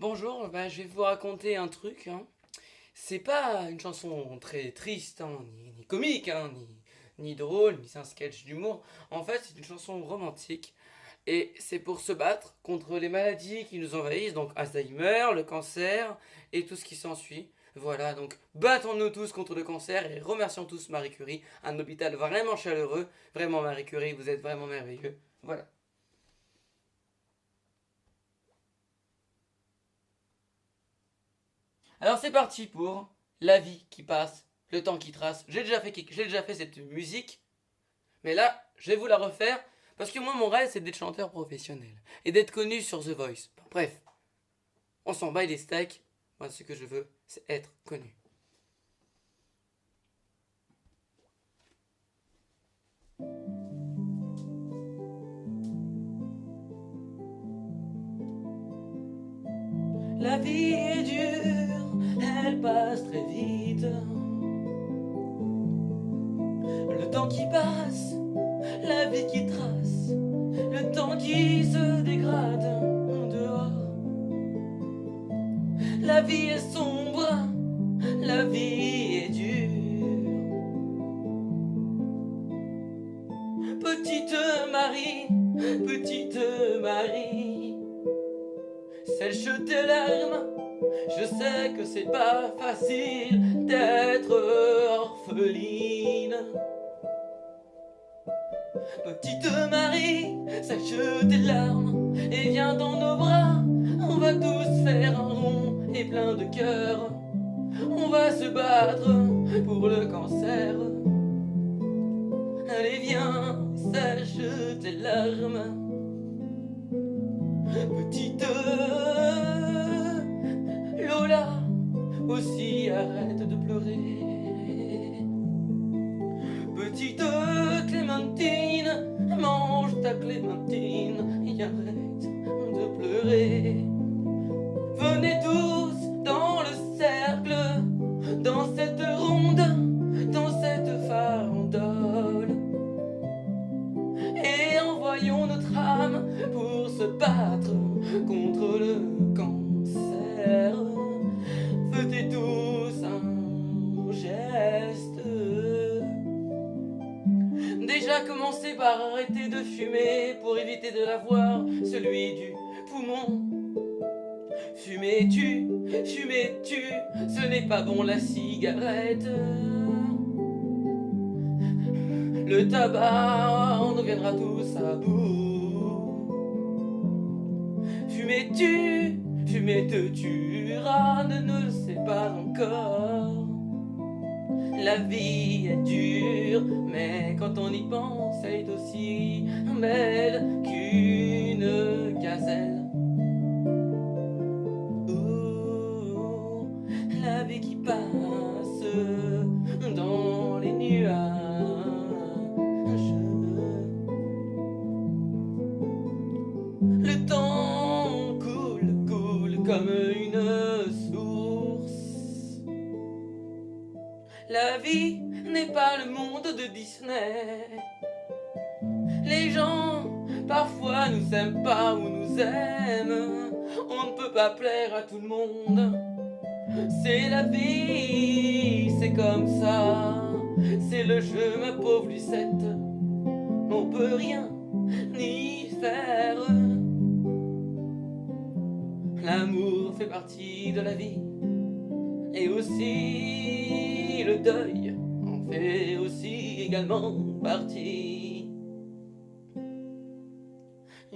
Bonjour, je vais vous raconter un truc, hein. C'est pas une chanson très triste, hein, ni comique, hein, ni drôle, ni c'est un sketch d'humour. En fait, c'est une chanson romantique. Et c'est pour se battre contre les maladies qui nous envahissent, donc Alzheimer, le cancer et tout ce qui s'ensuit. Voilà, donc battons-nous tous contre le cancer et remercions tous Marie Curie, un hôpital vraiment chaleureux. Vraiment Marie Curie, vous êtes vraiment merveilleux. Voilà. Alors c'est parti pour la vie qui passe, le temps qui trace. J'ai déjà fait cette musique, mais là, je vais vous la refaire parce que moi, mon rêve, c'est d'être chanteur professionnel et d'être connu sur The Voice. Bon, bref, on s'en bat les steaks. Moi, ce que je veux, c'est être connu. La vie est dure, elle passe très vite. Le temps qui passe, la vie qui trace, le temps qui se dégrade dehors. La vie est sombre, la vie est dure. Petite Marie, petite Marie, sèche tes larmes. Je sais que c'est pas facile d'être orpheline. Petite Marie, sèche tes larmes et viens dans nos bras. On va tous faire un rond et plein de cœur. On va se battre pour le cancer. Allez viens, sèche tes larmes. Petite Lola, aussi arrête de pleurer. Petite Clémentine, mange ta clémentine et arrête de pleurer. Venez tous dans le cercle, dans cette ronde, dans cette farandole, et envoyons notre âme pour se battre contre le cancer. Faites tous un geste. Déjà commencez par arrêter de fumer pour éviter de l'avoir, celui du poumon. Fumez-tu, fumez-tu, ce n'est pas bon la cigarette. Le tabac, on en viendra tous à bout. Fumez-tu, fumez te tuera, ne le sais pas encore. La vie est dure, mais quand on y pense, elle est aussi belle qu'une gazelle. Ouh, la vie qui passe dans les nuages. Le temps coule, coule comme une source. La vie n'est pas le monde de Disney. Les gens parfois nous aiment pas ou nous aiment. On ne peut pas plaire à tout le monde. C'est la vie, c'est comme ça. C'est le jeu, ma pauvre Lucette. On peut rien ni faire. L'amour fait partie de la vie. Et aussi le deuil en fait aussi également partie.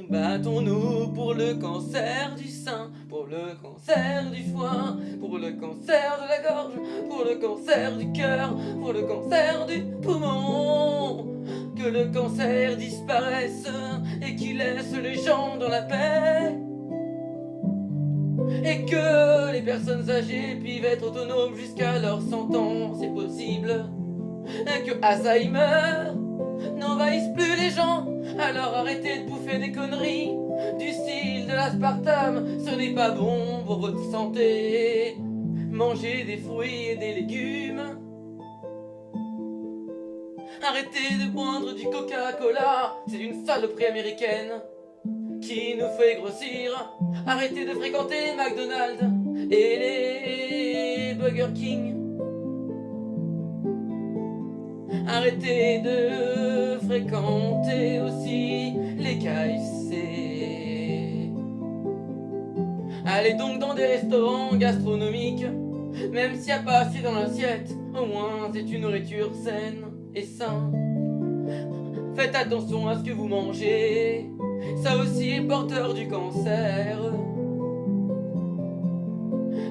Battons-nous pour le cancer du sein, pour le cancer du foie, pour le cancer de la gorge, pour le cancer du cœur, pour le cancer du poumon. Que le cancer disparaisse et qu'il laisse les gens dans la paix. Et que les personnes âgées puissent être autonomes jusqu'à leurs 100 ans, c'est possible. Et que Alzheimer n'envahisse plus les gens. Alors arrêtez de bouffer des conneries du style de l'aspartame, ce n'est pas bon pour votre santé. Mangez des fruits et des légumes. Arrêtez de boire du Coca-Cola, c'est une saloperie américaine qui nous fait grossir. Arrêtez de fréquenter McDonald's et les Burger King. Arrêtez de fréquenter aussi les KFC. Allez donc dans des restaurants gastronomiques, même s'il n'y a pas assez dans l'assiette, au moins c'est une nourriture saine et saine. Faites attention à ce que vous mangez, ça aussi est porteur du cancer.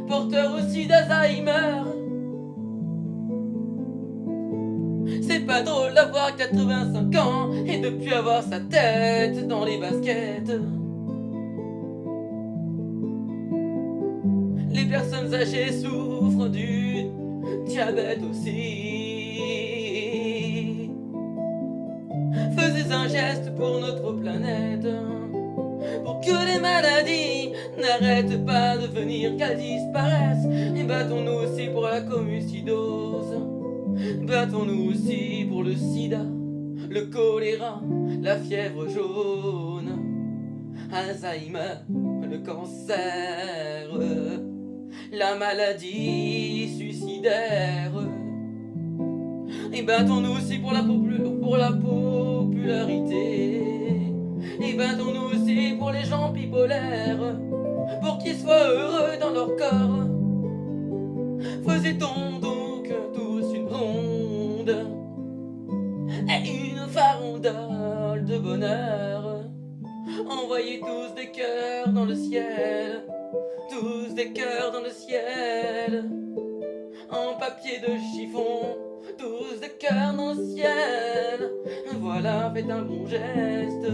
Porteur aussi d'Alzheimer. C'est pas drôle d'avoir 85 ans et de plus avoir sa tête dans les baskets. Les personnes âgées souffrent du diabète aussi. Faisez un geste pour notre planète, pour que les maladies n'arrêtent pas de venir, qu'elles disparaissent. Et battons-nous aussi pour la commucidose. Battons-nous aussi pour le sida, le choléra, la fièvre jaune, Alzheimer, le cancer, la maladie suicidaire. Et battons-nous aussi pour la popularité. Et battons-nous aussi pour les gens bipolaires, pour qu'ils soient heureux dans leur corps. Faisait-on donc tous une ronde et une farandole de bonheur? Envoyez tous des cœurs dans le ciel, tous des cœurs dans le ciel, en papier de chiffon, tous des cœurs dans le ciel. Voilà, faites un bon geste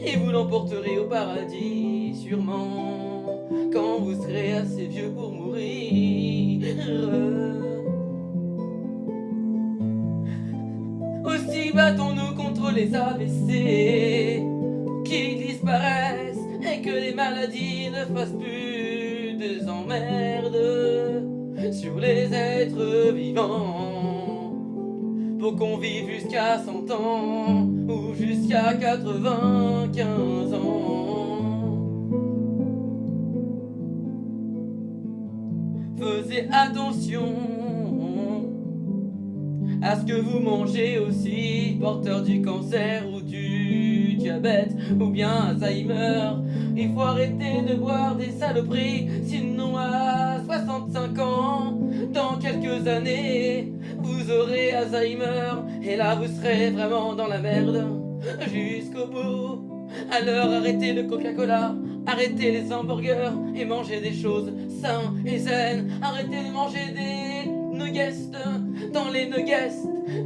et vous l'emporterez au paradis sûrement, quand vous serez assez vieux pour mourir. Aussi battons-nous contre les AVC, qu'ils disparaissent et que les maladies ne fassent plus des emmerdes sur les êtres vivants, pour qu'on vive jusqu'à 100 ans ou jusqu'à 95 ans. Faisez attention à ce que vous mangez aussi, porteur du cancer ou du diabète ou bien Alzheimer. Il faut arrêter de boire des saloperies, sinon à 65 ans, dans quelques années, vous aurez Alzheimer et là vous serez vraiment dans la merde jusqu'au bout. Alors arrêtez le Coca-Cola, arrêtez les hamburgers et mangez des choses saines et saines. Arrêtez de manger des nuggets dans les nuggets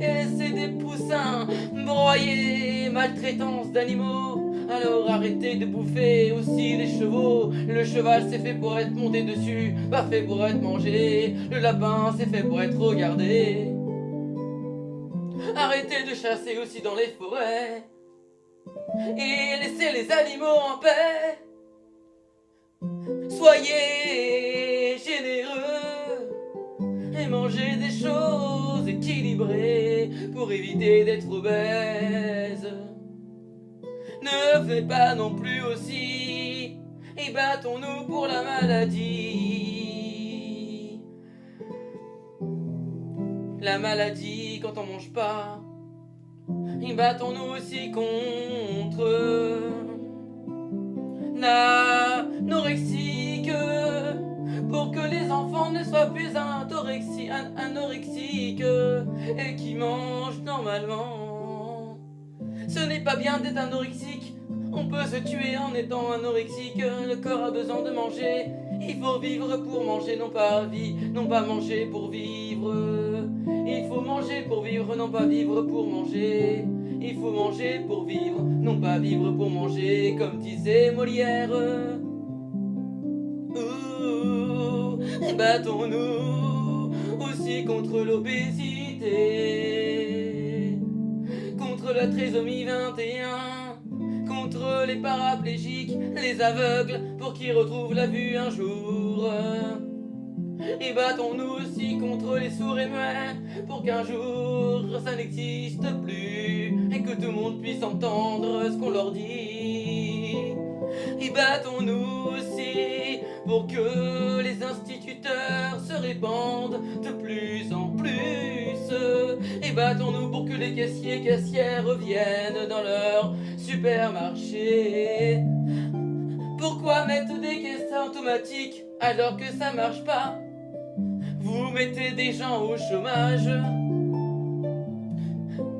et laissez des poussins broyer, maltraitance d'animaux. Alors arrêtez de bouffer aussi les chevaux. Le cheval c'est fait pour être monté dessus, pas fait pour être mangé. Le lapin c'est fait pour être regardé. Arrêtez de chasser aussi dans les forêts et laissez les animaux en paix. Soyez généreux et mangez des choses équilibrées pour éviter d'être obèse. Ne faites pas non plus aussi et battons-nous pour la maladie. La maladie quand on mange pas. Et battons-nous aussi contre l'anorexique, pour que les enfants ne soient plus anorexiques et qui mangent normalement. Ce n'est pas bien d'être anorexique, on peut se tuer en étant anorexique. Le corps a besoin de manger, il faut vivre pour manger, non pas manger pour vivre. Il faut manger pour vivre, non pas vivre pour manger. Il faut manger pour vivre, non pas vivre pour manger, comme disait Molière. Battons-nous aussi contre l'obésité, contre la trisomie 21, contre les paraplégiques, les aveugles, pour qu'ils retrouvent la vue un jour. Et battons-nous aussi contre les sourds et muets, pour qu'un jour ça n'existe plus, et que tout le monde puisse entendre ce qu'on leur dit. Et battons-nous aussi pour que les instituteurs se répandent de plus en plus. Et battons-nous pour que les caissiers et caissières reviennent dans leur supermarché. Pourquoi mettre des caisses automatiques alors que ça marche pas? Vous mettez des gens au chômage.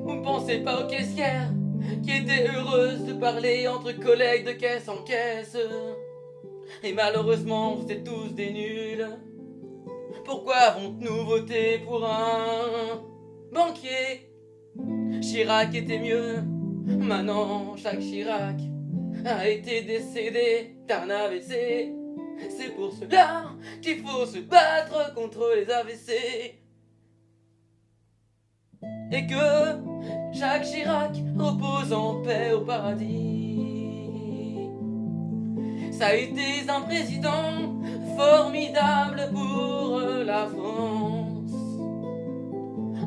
Vous ne pensez pas aux caissières qui étaient heureuses de parler entre collègues de caisse en caisse. Et malheureusement, vous êtes tous des nuls. Pourquoi avons-nous voté pour un banquier? Chirac était mieux. Maintenant, Jacques Chirac a été décédé d'un AVC. C'est pour cela qu'il faut se battre contre les AVC. Et que Jacques Chirac repose en paix au paradis. Ça a été un président formidable pour la France.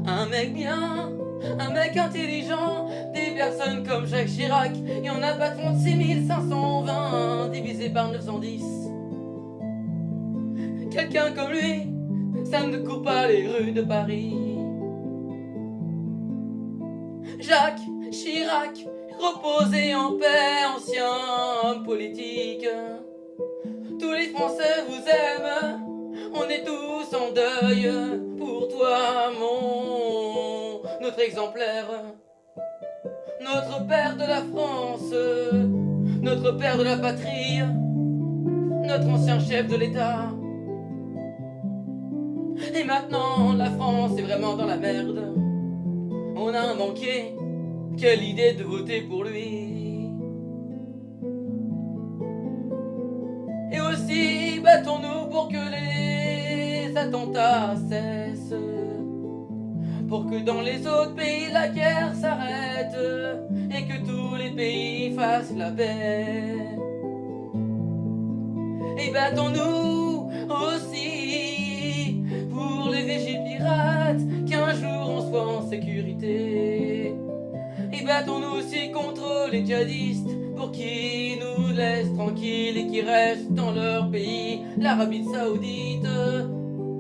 Un mec bien, un mec intelligent, des personnes comme Jacques Chirac, il y en a pas 36 520 divisé par 910. Quelqu'un comme lui, ça ne court pas les rues de Paris. Jacques Chirac, reposez en paix, ancien homme politique. Tous les Français vous aiment, on est tous en deuil pour toi, notre exemplaire. Notre père de la France, notre père de la patrie, notre ancien chef de l'État. Et maintenant, la France est vraiment dans la merde. On a un banquier, quelle idée de voter pour lui. Et aussi, battons-nous pour que les attentats cessent, pour que dans les autres pays la guerre s'arrête, et que tous les pays fassent la paix. Et battons-nous aussi pour les végépirates, qu'un jour on soit en sécurité. Et battons-nous aussi contre les djihadistes, pour qu'ils nous laissent tranquilles et qu'ils restent dans leur pays, l'Arabie Saoudite,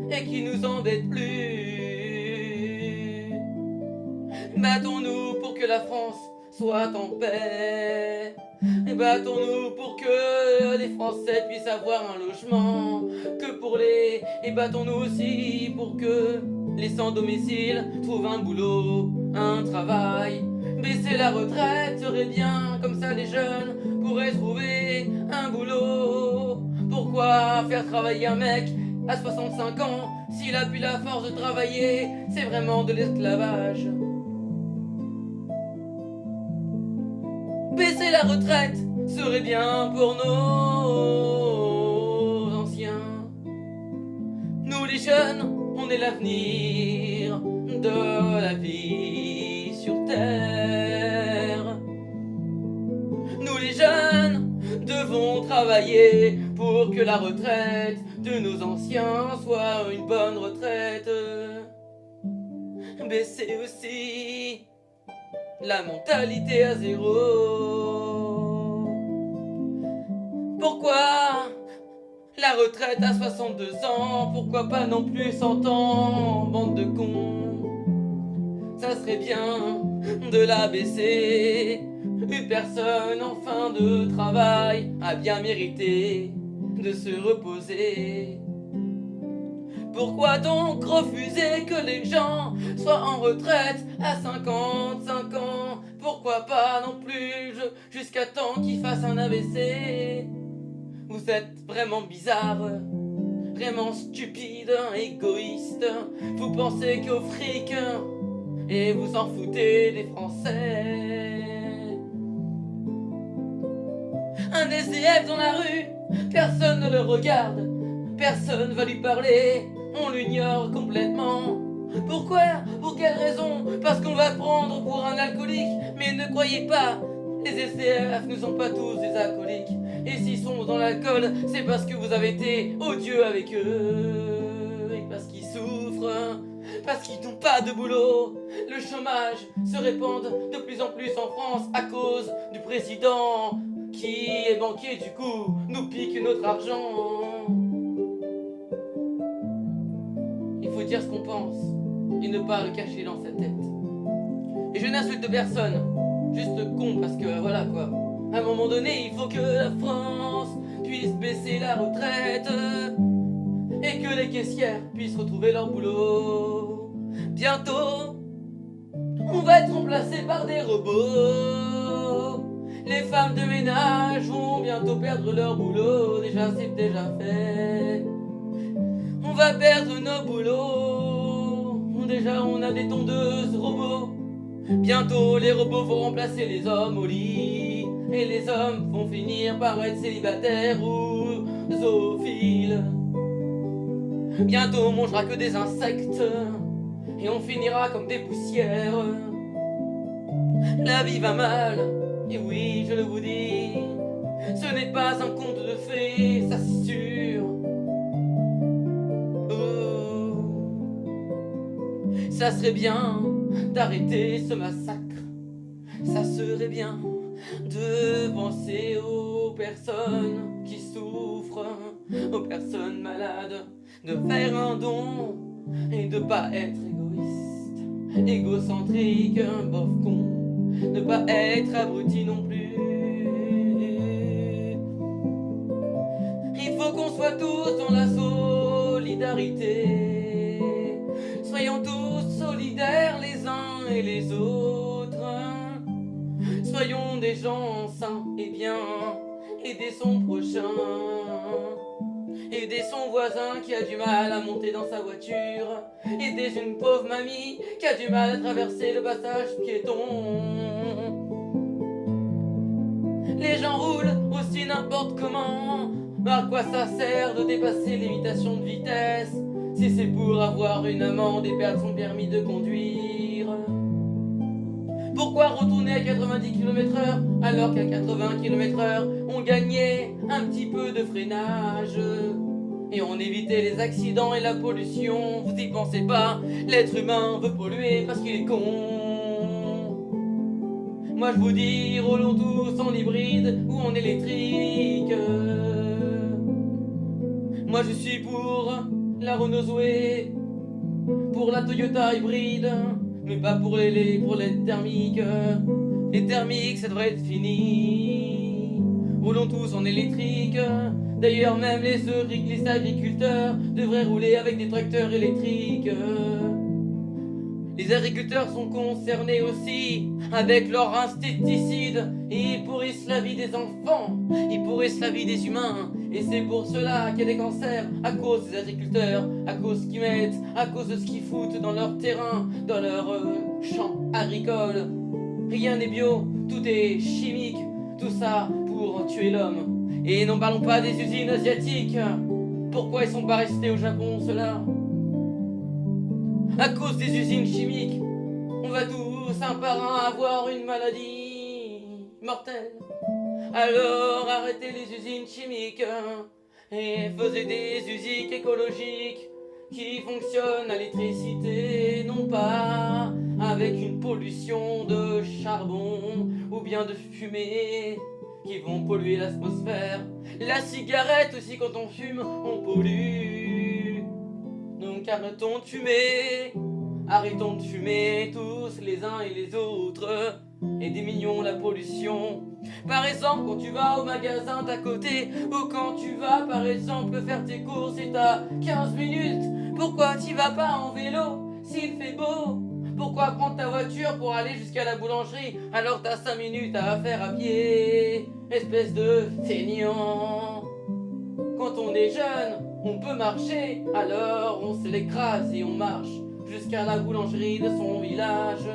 et qu'ils nous embêtent plus. Battons-nous pour que la France soit en paix. Et battons-nous pour que les Français puissent avoir un logement, que pour les... Et battons-nous aussi pour que les sans-domicile trouvent un boulot, un travail. Baisser la retraite serait bien, comme ça les jeunes pourraient trouver un boulot. Pourquoi faire travailler un mec à 65 ans s'il a plus la force de travailler? C'est vraiment de l'esclavage. Baisser la retraite serait bien pour nos anciens. Nous les jeunes, on est l'avenir de la vie sur terre. Nous les jeunes devons travailler pour que la retraite de nos anciens soit une bonne retraite. Baisser aussi la mentalité à zéro. Pourquoi la retraite à 62 ans? Pourquoi pas non plus 100 ans? Bande de cons. Ça serait bien de la baisser. Une personne en fin de travail a bien mérité de se reposer. Pourquoi donc refuser que les gens soient en retraite à 55 ans? Pourquoi pas non plus jusqu'à temps qu'ils fassent un AVC? Vous êtes vraiment bizarre, vraiment stupide, égoïste. Vous pensez qu'au fric et vous en foutez des Français. Un SDF dans la rue, personne ne le regarde, personne va lui parler, on l'ignore complètement. Pourquoi? Pour quelle raison? Parce qu'on va prendre pour un alcoolique. Mais ne croyez pas, les SDF ne sont pas tous des alcooliques. Et s'ils sont dans l'alcool, c'est parce que vous avez été odieux avec eux. souffrent parce qu'ils n'ont pas de boulot. Le chômage se répand de plus en plus en France à cause du président qui est banquier, du coup nous pique notre argent. Il faut dire ce qu'on pense et ne pas le cacher dans sa tête. Et je n'insulte personne, juste con parce que voilà quoi. À un moment donné, il faut que la France puisse baisser la retraite et que les caissières puissent retrouver leur boulot. Bientôt, on va être remplacé par des robots. Les femmes de ménage vont bientôt perdre leur boulot. Déjà, c'est déjà fait. On va perdre nos boulots. Déjà, on a des tondeuses robots. Bientôt, les robots vont remplacer les hommes au lit. Et les hommes vont finir par être célibataires ou zoophiles. Bientôt, on mangera que des insectes. Et on finira comme des poussières. La vie va mal. Et oui, je le vous dis. Ce n'est pas un conte de fées, ça c'est sûr. Ça serait bien d'arrêter ce massacre. Ça serait bien de penser aux personnes qui souffrent, aux personnes malades, de faire un don et de pas être égoïste, égocentrique, bof con, ne pas être abruti non plus. Il faut qu'on soit tous dans la solidarité. Soyons tous solidaires les uns et les autres. Soyons des gens sains et bien. Aider son prochain. Aider son voisin qui a du mal à monter dans sa voiture. Aider une pauvre mamie qui a du mal à traverser le passage piéton. Les gens roulent aussi n'importe comment. À quoi ça sert de dépasser les limitations de vitesse si c'est pour avoir une amende et perdre son permis de conduire? Pourquoi retourner à 90 km/h alors qu'à 80 km/h on gagnait un petit peu de freinage et on évitait les accidents et la pollution? Vous y pensez pas, l'être humain veut polluer parce qu'il est con. Moi je vous dis, roulons tous en hybride ou en électrique. Moi je suis pour la Renault Zoé, pour la Toyota hybride, mais pas pour les thermiques. Les thermiques ça devrait être fini. Roulons tous en électrique. D'ailleurs même les agriculteurs devraient rouler avec des tracteurs électriques. Les agriculteurs sont concernés aussi avec leurs insecticides. Et ils pourrissent la vie des enfants, ils pourrissent la vie des humains. Et c'est pour cela qu'il y a des cancers à cause des agriculteurs, à cause qu'ils mettent, à cause de ce qu'ils foutent dans leur terrain, dans leur champ agricole. Rien n'est bio, tout est chimique, tout ça pour tuer l'homme. Et n'en parlons pas des usines asiatiques. Pourquoi ils sont pas restés au Japon, ceux-là? À cause des usines chimiques, on va tous un par un avoir une maladie mortelle. Alors arrêtez les usines chimiques et faisez des usines écologiques qui fonctionnent à l'électricité, non pas avec une pollution de charbon ou bien de fumée qui vont polluer l'atmosphère. La cigarette aussi, quand on fume, on pollue. Donc arrêtons de fumer, arrêtons de fumer tous les uns et les autres et diminuons la pollution. Par exemple, quand tu vas au magasin d'à côté ou quand tu vas par exemple faire tes courses et t'as 15 minutes, pourquoi t'y vas pas en vélo s'il fait beau? Pourquoi prendre ta voiture pour aller jusqu'à la boulangerie alors t'as 5 minutes à faire à pied? Espèce de feignant. Quand on est jeune, on peut marcher, alors on se l'écrase et on marche jusqu'à la boulangerie de son village.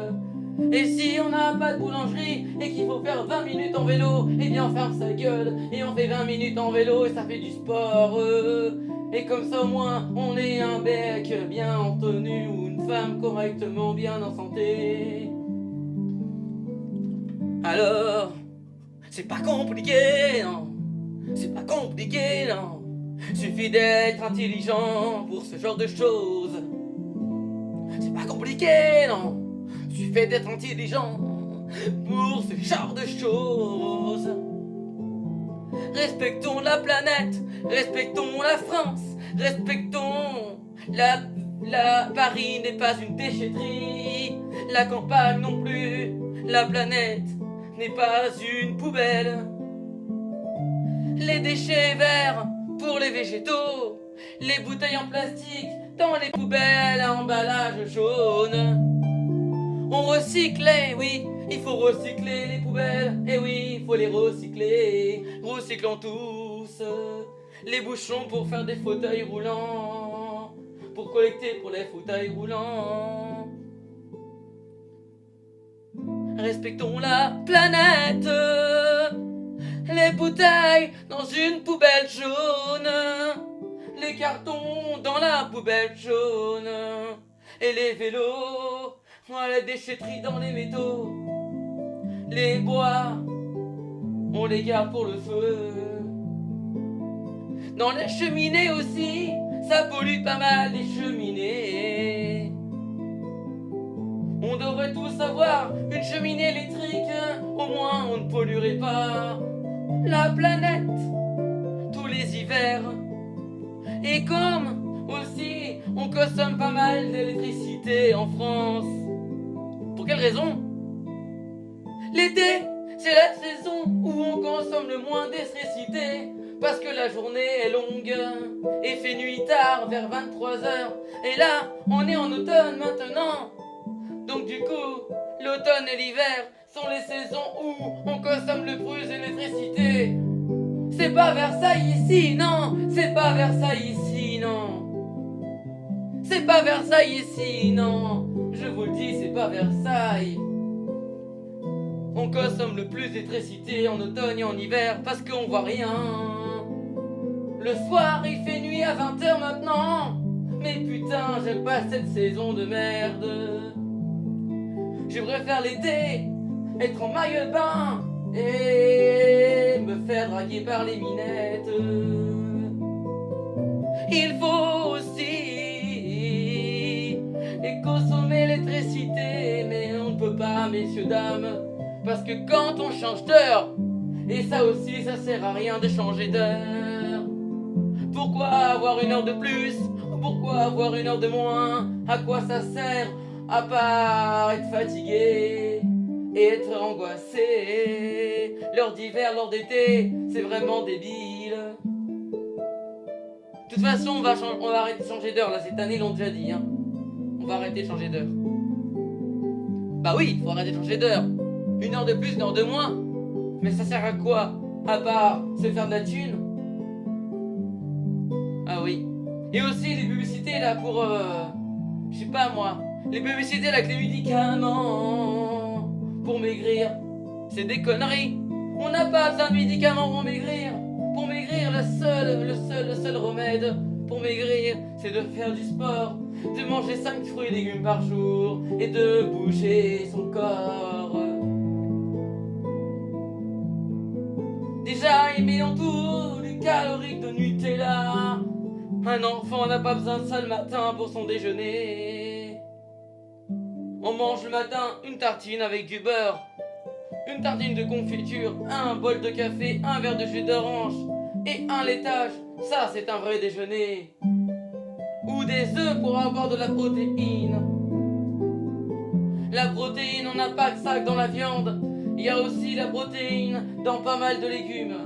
Et si on n'a pas de boulangerie et qu'il faut faire 20 minutes en vélo, eh bien on ferme sa gueule et on fait 20 minutes en vélo et ça fait du sport. Et comme ça au moins on est un bec bien en tenue ou une femme correctement bien en santé. Alors, c'est pas compliqué, non. C'est pas compliqué, non. Suffit d'être intelligent pour ce genre de choses. c'est pas compliqué, non. Suffit d'être intelligent pour ce genre de choses. Respectons la planète, respectons la France, respectons la Paris n'est pas une déchetterie, la campagne non plus, la planète n'est pas une poubelle. Les déchets verts pour les végétaux, les bouteilles en plastique dans les poubelles à emballage jaune. On recyclait, oui, il faut recycler les poubelles, et oui, il faut les recycler. Recyclons tous les bouchons pour faire des fauteuils roulants, pour collecter pour les fauteuils roulants. Respectons la planète, les bouteilles dans une poubelle jaune, les cartons dans la poubelle jaune, et les vélos dans la déchetterie dans les métaux. Les bois, on les garde pour le feu. Dans les cheminées aussi, ça pollue pas mal les cheminées. On devrait tous avoir une cheminée électrique, au moins on ne polluerait pas la planète tous les hivers. Et comme aussi on consomme pas mal d'électricité en France. Pour quelle raison? L'été, c'est la saison où on consomme le moins d'électricité, parce que la journée est longue et fait nuit tard vers 23h. Et là, on est en automne maintenant. Donc du coup, l'automne et l'hiver sont les saisons où on consomme le plus d'électricité. C'est pas Versailles ici, non. C'est pas Versailles ici, non. C'est pas Versailles ici, non. Je vous le dis, c'est pas Versailles. On consomme le plus d'électricité en automne et en hiver parce qu'on voit rien. Le soir, il fait nuit à 20h maintenant. Mais putain, j'aime pas cette saison de merde. Je préfère l'été, être en maillot de bain et me faire draguer par les minettes. Il faut aussi consommer l'électricité, mais on ne peut pas, messieurs, dames, parce que quand on change d'heure, et ça aussi, ça sert à rien de changer d'heure. Pourquoi avoir une heure de plus? Pourquoi avoir une heure de moins? À quoi ça sert? À part être fatigué et être angoissé. L'heure d'hiver, l'heure d'été, c'est vraiment débile. De toute façon, on va arrêter de changer d'heure, là, cette année, ils l'ont déjà dit, hein. On va arrêter de changer d'heure. Bah oui, il faut arrêter de changer d'heure. Une heure de plus, une heure de moins. Mais ça sert à quoi? À part se faire de la thune. Ah oui. Et aussi les publicités là pour... je sais pas moi. Les publicités là avec les médicaments pour maigrir. C'est des conneries. On n'a pas besoin de médicaments pour maigrir. Pour maigrir, le seul remède pour maigrir, c'est de faire du sport, de manger 5 fruits et légumes par jour et de bouger son corps. Déjà, éliminons tous les calories de Nutella. Un enfant n'a pas besoin de ça le matin pour son déjeuner. On mange le matin une tartine avec du beurre, une tartine de confiture, un bol de café, un verre de jus d'orange et un laitage. Ça, c'est un vrai déjeuner. Ou des œufs pour avoir de la protéine. La protéine, on n'a pas que ça dans la viande. Il y a aussi la protéine dans pas mal de légumes.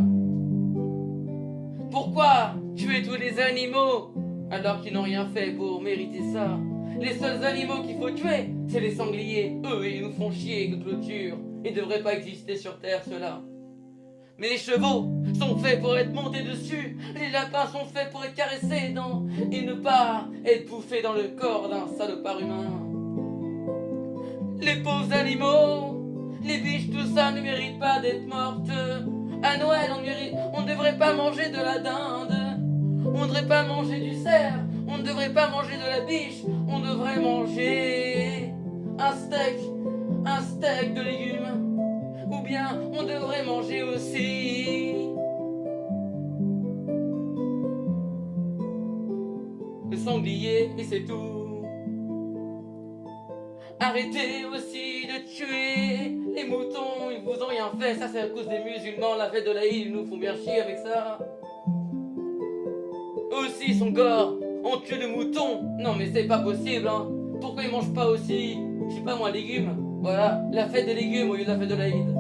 Pourquoi tuer tous les animaux alors qu'ils n'ont rien fait pour mériter ça? Les seuls animaux qu'il faut tuer, c'est les sangliers. Eux, ils nous font chier de clôture. Ils ne devraient pas exister sur Terre, ceux-là. Mais les chevaux sont faits pour être montés dessus. Les lapins sont faits pour être caressés et ne pas être bouffés dans le corps d'un salopard humain. Les pauvres animaux, les biches, tout ça ne mérite pas d'être mortes. À Noël, on ne devrait pas manger de la dinde. On ne devrait pas manger du cerf. On ne devrait pas manger de la biche. On devrait manger un steak de légumes. Ou bien on devrait manger aussi le sanglier et c'est tout. Arrêtez aussi de tuer les moutons, ils vous ont rien fait, ça c'est à cause des musulmans, la fête de l'Aïd, ils nous font bien chier avec ça. Eux aussi ils sont gore, on tue le mouton, non mais c'est pas possible hein. Pourquoi ils mangent pas aussi, je sais pas moi, légumes? Voilà, la fête des légumes au lieu de la fête de l'Aïd.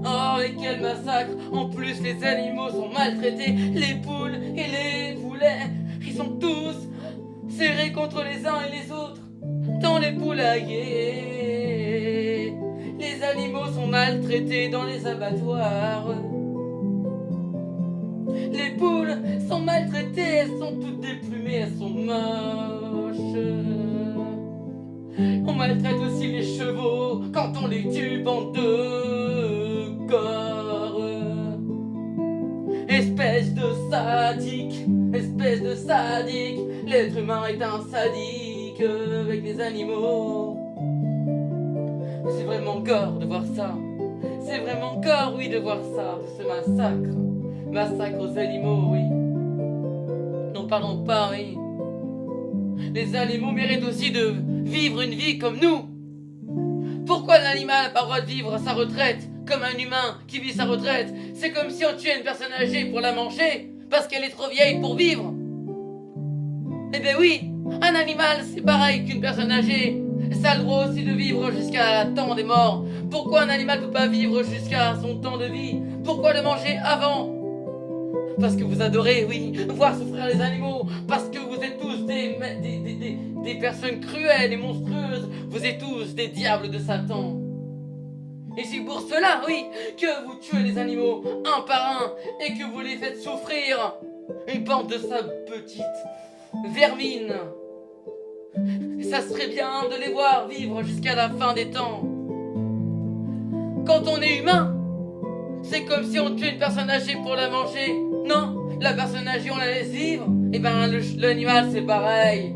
Oh et quel massacre! En plus les animaux sont maltraités, les poules et les poulets, ils sont tous serrés contre les uns et les autres dans les poulaillers. Les animaux sont maltraités dans les abattoirs. Les poules sont maltraitées, elles sont toutes déplumées, elles sont moches. On maltraite aussi les chevaux quand on les tue, bande de corps. Espèce de sadique, espèce de sadique. L'être humain est un sadique avec les animaux. C'est vraiment gore de voir ça. C'est vraiment gore, oui, de voir ça, de ce massacre. Massacre aux animaux, oui. N'en parlons pas, oui. Les animaux méritent aussi de vivre une vie comme nous. Pourquoi l'animal n'a pas le droit de vivre sa retraite comme un humain qui vit sa retraite? C'est comme si on tuait une personne âgée pour la manger parce qu'elle est trop vieille pour vivre. Eh ben oui, un animal c'est pareil qu'une personne âgée. Ça a le droit aussi de vivre jusqu'à la temps des morts. Pourquoi un animal ne peut pas vivre jusqu'à son temps de vie? Pourquoi le manger avant? Parce que vous adorez, oui, voir souffrir les animaux. Parce que vous êtes tous des personnes cruelles et monstrueuses. Vous êtes tous des diables de Satan. Et c'est pour cela, oui, que vous tuez les animaux un par un et que vous les faites souffrir. Une bande de sales petites vermines. Ça serait bien de les voir vivre jusqu'à la fin des temps. Quand on est humain, c'est comme si on tuait une personne âgée pour la manger. Non, la personne âgée on la laisse vivre. Et ben l'animal c'est pareil.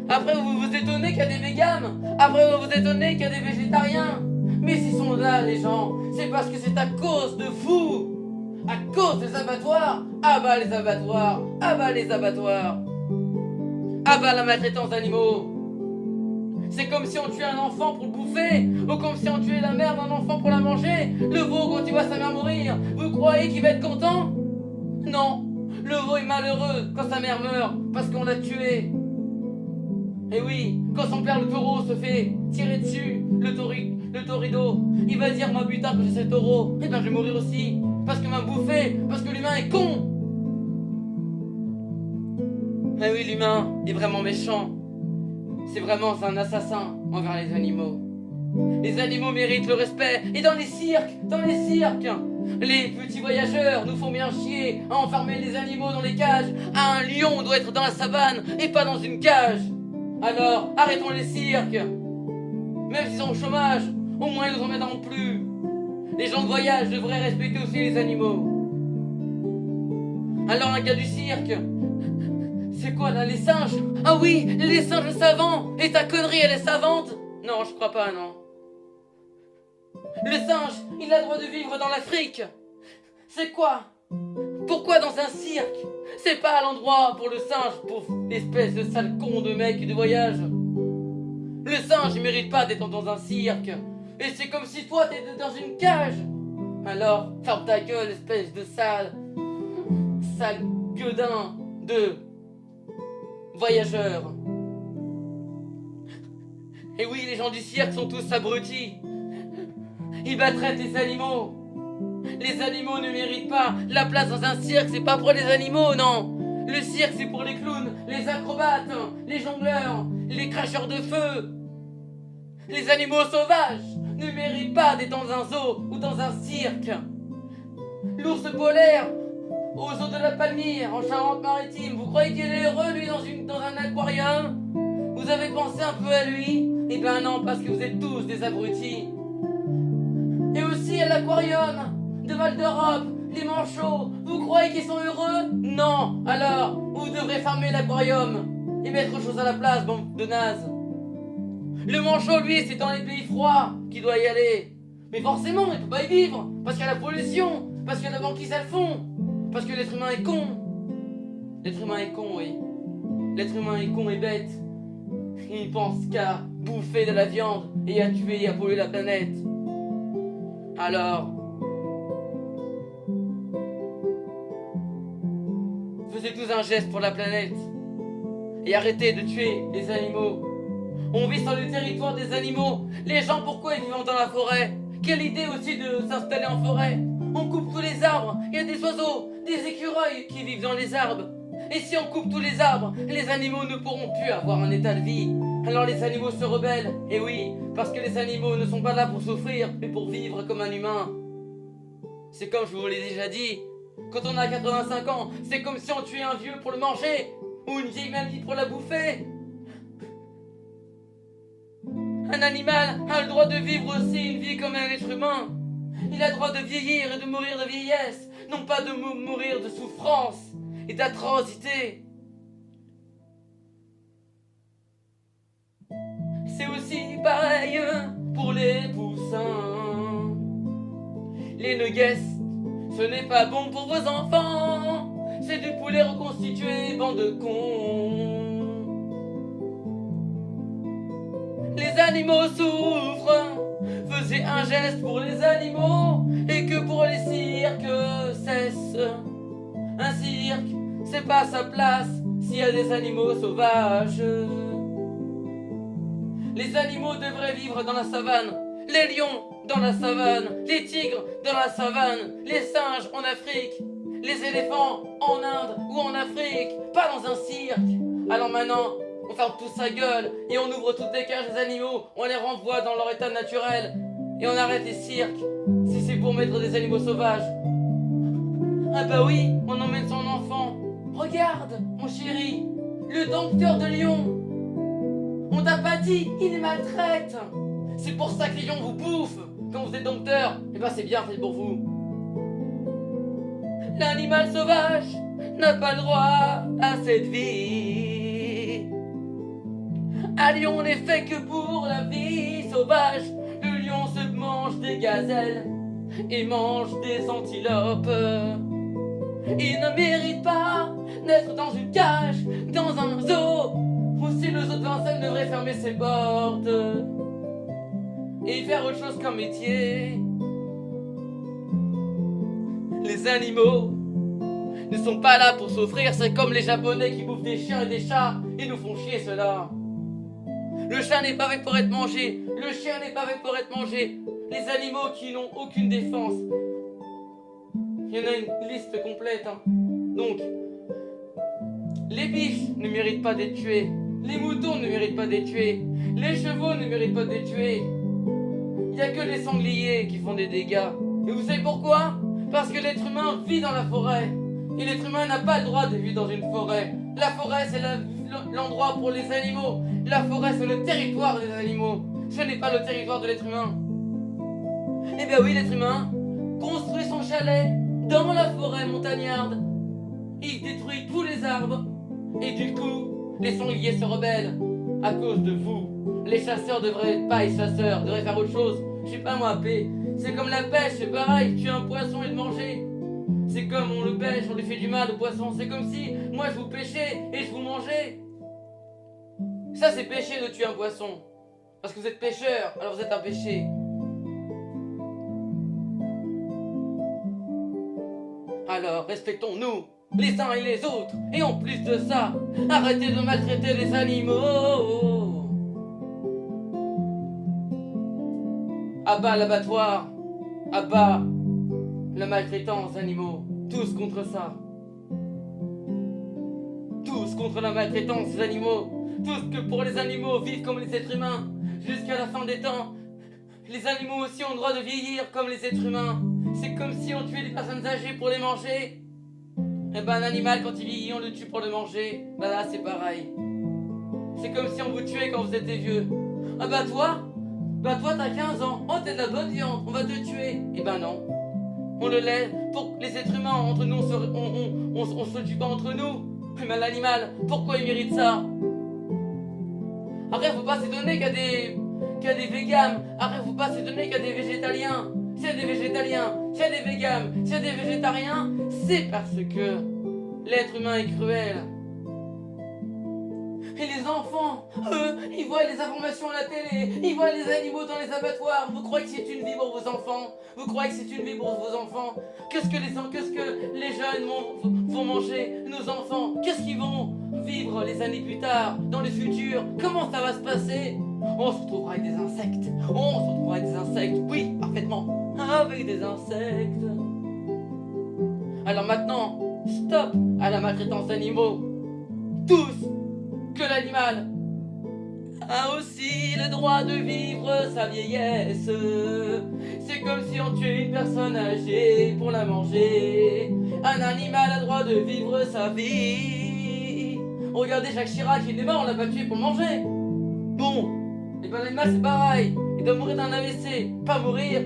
Après vous vous étonnez qu'il y a des véganes. Après vous vous étonnez qu'il y a des végétariens. Mais s'ils sont là les gens, c'est parce que c'est à cause de vous. À cause des abattoirs. Ah bah les abattoirs. Ah bah les abattoirs. Ah bah la maltraitance d'animaux. C'est comme si on tuait un enfant pour le bouffer, ou comme si on tuait la mère d'un enfant pour la manger. Le veau, quand il voit sa mère mourir, vous croyez qu'il va être content? Non, le veau est malheureux quand sa mère meurt, parce qu'on l'a tué. Et oui, quand son père le taureau se fait tirer dessus, le taurido, il va dire, moi putain, quand j'ai ce taureau, eh ben je vais mourir aussi, parce que m'a bouffé, parce que l'humain est con. Eh oui, l'humain est vraiment méchant. C'est vraiment un assassin envers les animaux. Les animaux méritent le respect. Et dans les cirques, les petits voyageurs nous font bien chier à enfermer les animaux dans les cages. Un lion doit être dans la savane et pas dans une cage. Alors, arrêtons les cirques. Même s'ils sont au chômage, au moins ils nous en mettront plus. Les gens de voyage devraient respecter aussi les animaux. Alors un gars du cirque, c'est quoi là, les singes? Ah oui, les singes savants. Et ta connerie, elle est savante? Non, je crois pas, non. Le singe, il a le droit de vivre dans l'Afrique. C'est quoi? Pourquoi dans un cirque? C'est pas l'endroit pour le singe, pour l'espèce de sale con de mec de voyage. Le singe, il mérite pas d'être dans un cirque. Et c'est comme si toi, t'étais dans une cage. Alors, ferme ta gueule, espèce de sale gueudin de voyageurs. Et oui, les gens du cirque sont tous abrutis. Ils maltraitent les animaux. Les animaux ne méritent pas la place dans un cirque, c'est pas pour les animaux, non. Le cirque, c'est pour les clowns, les acrobates, les jongleurs, les cracheurs de feu. Les animaux sauvages ne méritent pas d'être dans un zoo ou dans un cirque. L'ours polaire au zoo de la Palmyre, en Charente-Maritime, vous croyez qu'il est heureux, lui, dans un aquarium? Vous avez pensé un peu à lui? Eh ben non, parce que vous êtes tous des abrutis. Et aussi à l'aquarium de Val d'Europe, les manchots, vous croyez qu'ils sont heureux? Non. Alors, vous devrez fermer l'aquarium et mettre autre chose à la place, bande de nazes. Le manchot, lui, c'est dans les pays froids qu'il doit y aller. Mais forcément, il peut pas y vivre, parce qu'il y a la pollution, parce que la banquise à le fond, parce que l'être humain est con. L'être humain est con, oui. L'être humain est con et bête. Il ne pense qu'à bouffer de la viande et à tuer et à polluer la planète. Alors, faisez tous un geste pour la planète et arrêtez de tuer les animaux. On vit sur le territoire des animaux. Les gens, pourquoi ils vivent dans la forêt? Quelle idée aussi de s'installer en forêt? On coupe tous les arbres. Il y a des oiseaux, des écureuils qui vivent dans les arbres. Et si on coupe tous les arbres, les animaux ne pourront plus avoir un état de vie. Alors les animaux se rebellent. Et oui, parce que les animaux ne sont pas là pour souffrir, mais pour vivre comme un humain. C'est comme je vous l'ai déjà dit. Quand on a 85 ans, c'est comme si on tuait un vieux pour le manger. Ou une vieille mamie pour la bouffer. Un animal a le droit de vivre aussi une vie comme un être humain. Il a le droit de vieillir et de mourir de vieillesse, non pas de mourir de souffrance et d'atrocité. C'est aussi pareil pour les poussins. Les nuggets, ce n'est pas bon pour vos enfants. C'est du poulet reconstitué, bande de cons. Les animaux souffrent. Faisez un geste pour les animaux et que pour les cirques cesse. Un cirque, c'est pas sa place s'il y a des animaux sauvages. Les animaux devraient vivre dans la savane. Les lions dans la savane, les tigres dans la savane, les singes en Afrique, les éléphants en Inde ou en Afrique, pas dans un cirque. Alors maintenant, on ferme tous sa gueule et on ouvre toutes les cages des animaux, on les renvoie dans leur état naturel et on arrête les cirques si c'est pour mettre des animaux sauvages. Ah bah oui, on emmène son enfant. Regarde, mon chéri, le dompteur de lions. On t'a pas dit, il les maltraite. C'est pour ça que les lions vous bouffent quand vous êtes dompteur. Et bah c'est bien fait pour vous. L'animal sauvage n'a pas le droit à cette vie. Un lion n'est fait que pour la vie sauvage. Le lion se mange des gazelles et mange des antilopes. Il ne mérite pas d'être dans une cage, dans un zoo. Aussi le zoo de Vincennes devrait fermer ses portes et faire autre chose comme métier. Les animaux ne sont pas là pour souffrir, c'est comme les Japonais qui bouffent des chiens et des chats. Ils nous font chier ceux-là. Le chat n'est pas fait pour être mangé, le chien n'est pas fait pour être mangé. Les animaux qui n'ont aucune défense. Il y en a une liste complète. Donc, les biches ne méritent pas d'être tuées. Les moutons ne méritent pas d'être tués. Les chevaux ne méritent pas d'être tués. Il n'y a que les sangliers qui font des dégâts. Et vous savez pourquoi? Parce que l'être humain vit dans la forêt. Et l'être humain n'a pas le droit de vivre dans une forêt. La forêt, c'est l'endroit pour les animaux. La forêt, c'est le territoire des animaux. Ce n'est pas le territoire de l'être humain. Eh bien oui, l'être humain construit son chalet dans la forêt montagnarde. Il détruit tous les arbres. Et du coup, les sangliers se rebellent à cause de vous. Les chasseurs devraient pas être chasseurs, devraient faire autre chose. Je sais pas moi, c'est comme la pêche, c'est pareil, tuer un poisson et le manger. C'est comme on le pêche, on lui fait du mal au poisson. C'est comme si moi je vous pêchais et je vous mangeais. Ça c'est péché de tuer un poisson. Parce que vous êtes pêcheur, alors vous êtes un péché. Alors respectons-nous les uns et les autres. Et en plus de ça, arrêtez de maltraiter les animaux. À bas l'abattoir, à bas la maltraitance animaux. Tous contre ça. Tous contre la maltraitance des animaux. Tous que pour les animaux vivent comme les êtres humains. Jusqu'à la fin des temps. Les animaux aussi ont le droit de vieillir comme les êtres humains. C'est comme si on tuait des personnes âgées pour les manger. Et ben un animal quand il vieillit on le tue pour le manger. Bah là c'est pareil. C'est comme si on vous tuait quand vous étiez vieux. Ah bah toi t'as 15 ans. Oh t'es de la bonne viande, on va te tuer. Et ben non. On le laisse pour les êtres humains entre nous on se tue pas entre nous. Mais l'animal, pourquoi il mérite ça? Après faut pas s'étonner qu'il y a des véganes. Après faut pas s'étonner qu'il y a des végétaliens. S'il y a des végétaliens, s'il y a des véganes, s'il y a des végétariens, c'est parce que l'être humain est cruel. Et les enfants, eux, ils voient les informations à la télé, ils voient les animaux dans les abattoirs. Vous croyez que c'est une vie pour vos enfants? Vous croyez que c'est une vie pour vos enfants? Qu'est-ce que les jeunes vont manger? Nos enfants, qu'est-ce qu'ils vont vivre les années plus tard, dans le futur? Comment ça va se passer? On se retrouvera avec des insectes. On se retrouvera avec des insectes. Oui, parfaitement. Avec des insectes. Alors maintenant, stop à la maltraitance d'animaux. Tous, que l'animal a aussi le droit de vivre sa vieillesse. C'est comme si on tuait une personne âgée pour la manger. Un animal a le droit de vivre sa vie. Regardez Jacques Chirac, il est mort, on l'a pas tué pour le manger. Bon, et ben l'animal c'est pareil. Il doit mourir d'un AVC, pas mourir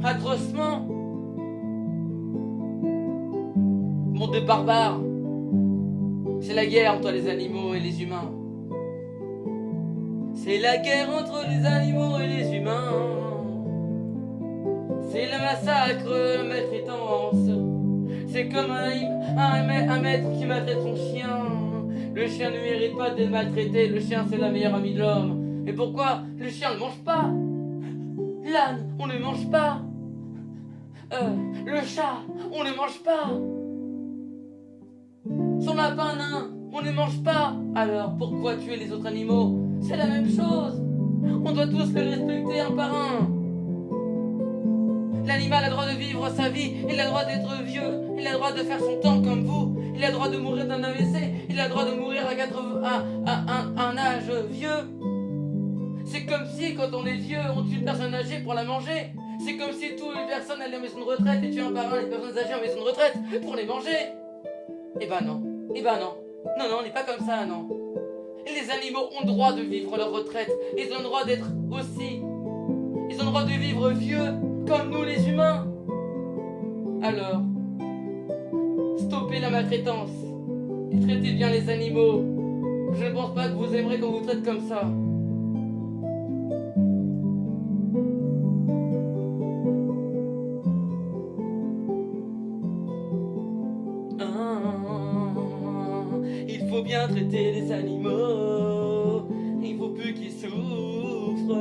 atrocement. Monde de barbares. C'est la guerre entre les animaux et les humains. C'est la guerre entre les animaux et les humains. C'est le massacre, la maltraitance. C'est comme un maître qui maltraite son chien. Le chien ne mérite pas d'être maltraité. Le chien, c'est la meilleure amie de l'homme. Et pourquoi le chien ne mange pas? L'âne, on ne mange pas. Le chat, on ne mange pas. Son lapin nain, on ne mange pas. Alors pourquoi tuer les autres animaux? C'est la même chose. On doit tous les respecter un par un. L'animal a le droit de vivre sa vie. Il a le droit d'être vieux. Il a le droit de faire son temps comme vous. Il a le droit de mourir d'un AVC. Il a le droit de mourir à un âge vieux. C'est comme si quand on est vieux, on tue une personne âgée pour la manger. C'est comme si toutes les personnes allaient en maison de retraite et tuaient un par un les personnes âgées en maison de retraite pour les manger. Eh ben non. Eh ben non. Non, non, on n'est pas comme ça, non. Les animaux ont le droit de vivre leur retraite. Ils ont le droit d'être aussi. Ils ont le droit de vivre vieux, comme nous les humains. Alors, stoppez la maltraitance. Et traitez bien les animaux. Je ne pense pas que vous aimerez qu'on vous traite comme ça. Il faut bien traiter les animaux. Il faut plus qu'ils souffrent.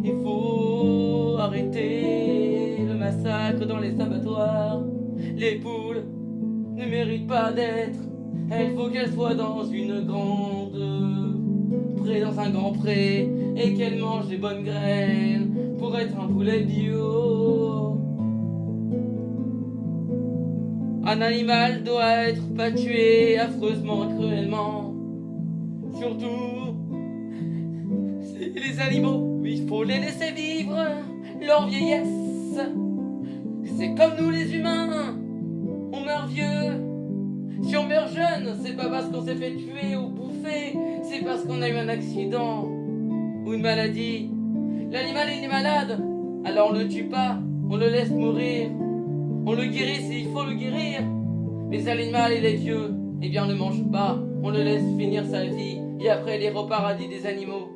Il faut arrêter le massacre dans les abattoirs. Les poules ne méritent pas d'être. Il faut qu'elles soient dans une grande pré, dans un grand pré, et qu'elles mangent des bonnes graines pour être un poulet bio. Un animal doit être pas tué affreusement, cruellement. Surtout, c'est les animaux, il faut les laisser vivre leur vieillesse. C'est comme nous les humains, on meurt vieux. Si on meurt jeune, c'est pas parce qu'on s'est fait tuer ou bouffer, c'est parce qu'on a eu un accident ou une maladie. L'animal il est malade, alors on le tue pas, on le laisse mourir. On le guérit s'il faut le guérir. Mais si l'animal il est vieux, eh bien on ne le mange pas, on le laisse finir sa vie et après il ira au paradis des animaux.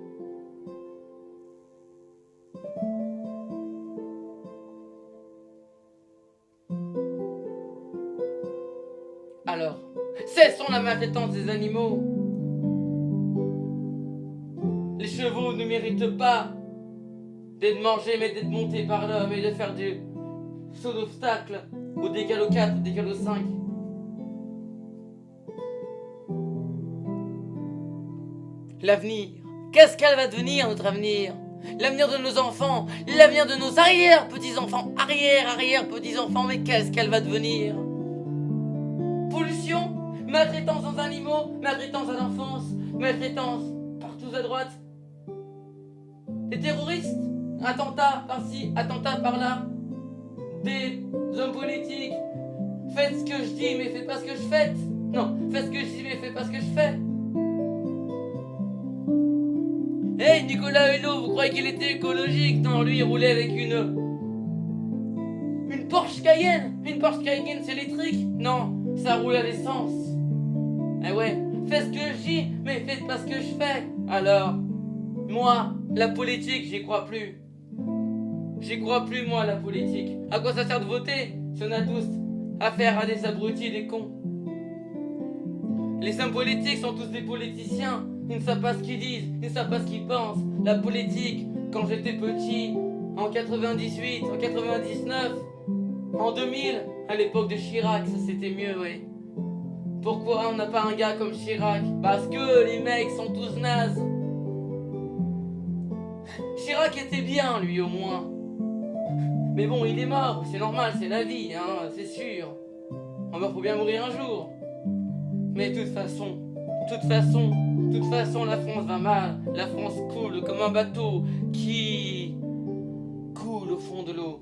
Alors, cessons la maltraitance des animaux. Les chevaux ne méritent pas d'être mangés mais d'être montés par l'homme et de faire du saut d'obstacle au décalo 4, au décalo 5. L'avenir, qu'est-ce qu'elle va devenir notre avenir? L'avenir de nos enfants, l'avenir de nos arrière-petits-enfants, arrière-petits-enfants, mais qu'est-ce qu'elle va devenir? Pollution, maltraitance aux animaux, maltraitance à l'enfance, maltraitance partout à droite. Des terroristes, attentats par-ci, attentats par-là. Des hommes politiques, faites ce que je dis mais faites pas ce que je fais. Non, faites ce que je dis mais faites pas ce que je fais. Hey Nicolas Hulot, vous croyez qu'il était écologique? Non, lui il roulait avec une Porsche Cayenne. Une Porsche Cayenne c'est électrique? Non, ça roule à l'essence. Eh ouais, faites ce que je dis mais faites pas ce que je fais. Alors, moi, la politique j'y crois plus. J'y crois plus, moi, à la politique. À quoi ça sert de voter si on a tous affaire à des abrutis, des cons? Les hommes politiques sont tous des politiciens. Ils ne savent pas ce qu'ils disent, ils ne savent pas ce qu'ils pensent. La politique, quand j'étais petit, en 98, en 99, en 2000, à l'époque de Chirac, ça c'était mieux, ouais. Pourquoi on n'a pas un gars comme Chirac? Parce que les mecs sont tous nazes. Chirac était bien, lui, au moins. Mais bon, il est mort, c'est normal, c'est la vie, hein, c'est sûr. On va faut bien mourir un jour. Mais de toute façon, la France va mal. La France coule comme un bateau qui coule au fond de l'eau.